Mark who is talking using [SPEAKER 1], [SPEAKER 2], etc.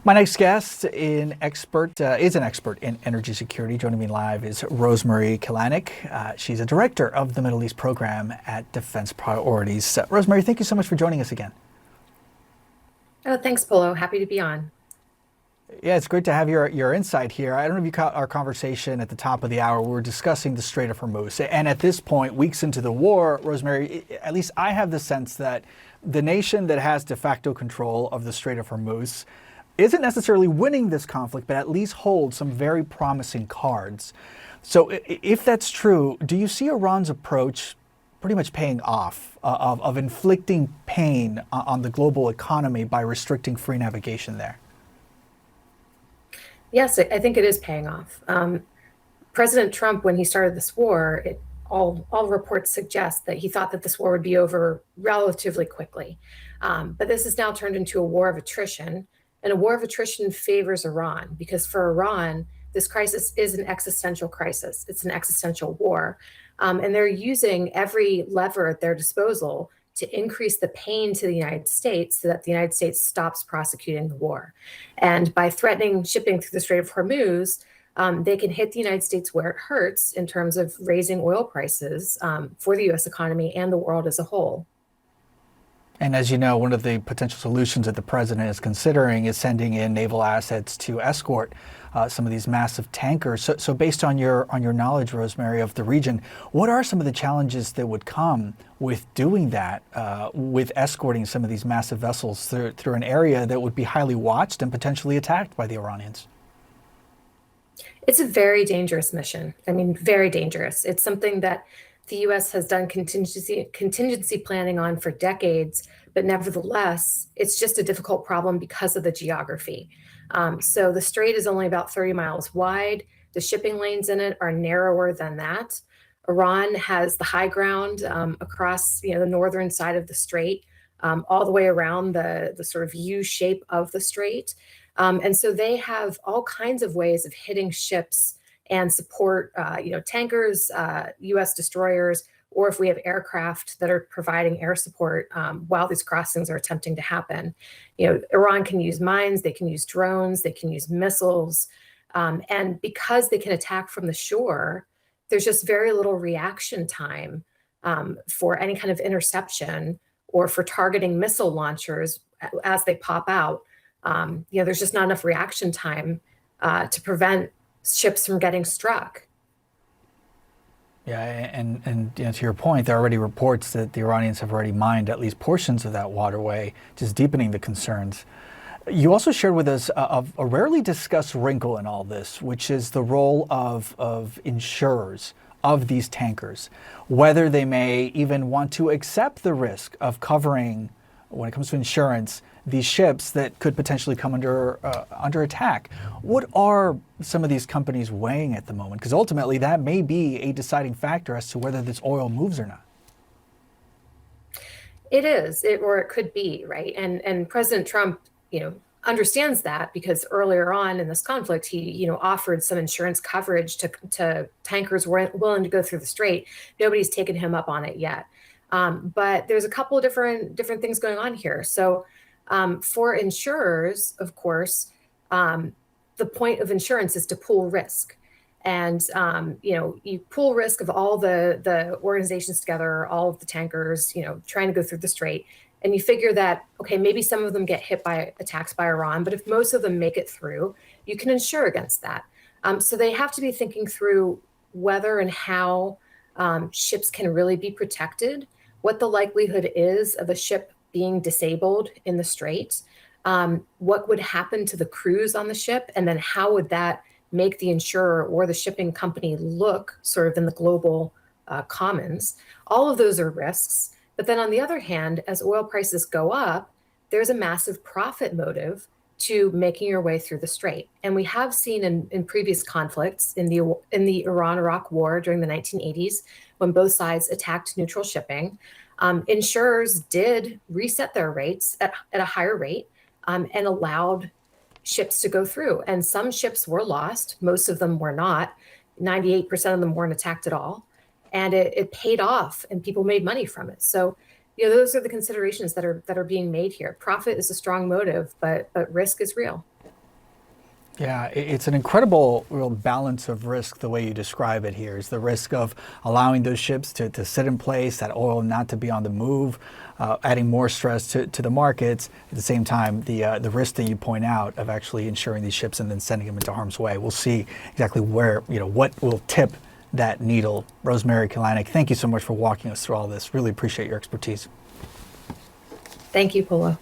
[SPEAKER 1] My next guest is an expert in energy security. Joining me live is Rosemary Kelanic. She's a director of the Middle East program at Defense Priorities. Rosemary, thank you so much for joining us again.
[SPEAKER 2] Oh, thanks, Polo. Happy to be on.
[SPEAKER 1] Yeah, it's great to have your insight here. I don't know if you caught our conversation at the top of the hour. We were discussing the Strait of Hormuz. And at this point, weeks into the war, Rosemary, at least I have the sense that the nation that has de facto control of the Strait of Hormuz isn't necessarily winning this conflict, but at least holds some very promising cards. So if that's true, do you see Iran's approach pretty much paying off of inflicting pain on the global economy by restricting free navigation there?
[SPEAKER 2] Yes, I think it is paying off. President Trump, when he started this war, all reports suggest that he thought that this war would be over relatively quickly. But this has now turned into a war of attrition, and a war of attrition favors Iran because for Iran, this crisis is an existential crisis. It's an existential war. And they're using every lever at their disposal to increase the pain to the United States so that the United States stops prosecuting the war. And by threatening shipping through the Strait of Hormuz, they can hit the United States where it hurts in terms of raising oil prices for the US economy and the world as a whole.
[SPEAKER 1] And as you know, one of the potential solutions that the president is considering is sending in naval assets to escort some of these massive tankers. So based on your knowledge, Rosemary, of the region, what are some of the challenges that would come with doing that, with escorting some of these massive vessels through an area that would be highly watched and potentially attacked by the Iranians?
[SPEAKER 2] It's a very dangerous mission. I mean, very dangerous. It's something that the US has done contingency planning on for decades, but nevertheless, it's just a difficult problem because of the geography. So the strait is only about 30 miles wide. The shipping lanes in it are narrower than that. Iran has the high ground across the northern side of the strait, all the way around the sort of U shape of the strait. And so they have all kinds of ways of hitting ships and support, tankers, U.S. destroyers, or if we have aircraft that are providing air support while these crossings are attempting to happen. Iran can use mines, they can use drones, they can use missiles, and because they can attack from the shore, there's just very little reaction time for any kind of interception or for targeting missile launchers as they pop out. There's just not enough reaction time to prevent ships from getting struck.
[SPEAKER 1] Yeah, and to your point, there are already reports that the Iranians have already mined at least portions of that waterway, just deepening the concerns. You also shared with us a rarely discussed wrinkle in all this, which is the role of insurers of these tankers, whether they may even want to accept the risk of covering, when it comes to insurance, these ships that could potentially come under attack. What are some of these companies weighing at the moment? Because ultimately, that may be a deciding factor as to whether this oil moves or not.
[SPEAKER 2] It is, or it could be, right? And President Trump, understands that because earlier on in this conflict, he, offered some insurance coverage to tankers willing to go through the strait. Nobody's taken him up on it yet. But there's a couple of different things going on here. So for insurers, of course, the point of insurance is to pool risk. And you pool risk of all the organizations together, all of the tankers, trying to go through the strait. And you figure that, okay, maybe some of them get hit by attacks by Iran, but if most of them make it through, you can insure against that. So they have to be thinking through whether and how ships can really be protected, what the likelihood is of a ship being disabled in the strait, what would happen to the crews on the ship, and then how would that make the insurer or the shipping company look sort of in the global commons. All of those are risks. But then on the other hand, as oil prices go up, there's a massive profit motive to making your way through the strait. And we have seen in previous conflicts in the Iran-Iraq war during the 1980s, when both sides attacked neutral shipping, insurers did reset their rates at a higher rate and allowed ships to go through. And some ships were lost. Most of them were not. 98% of them weren't attacked at all. And it paid off and people made money from it. So, those are the considerations that are being made here. Profit is a strong motive, but risk is real.
[SPEAKER 1] Yeah, it's an incredible real balance of risk the way you describe it here. Is the risk of allowing those ships to sit in place, that oil not to be on the move, adding more stress to the markets. At the same time, the risk that you point out of actually insuring these ships and then sending them into harm's way. We'll see exactly where, what will tip that needle. Rosemary Kelanic, thank you so much for walking us through all this. Really appreciate your expertise.
[SPEAKER 2] Thank you, Polo.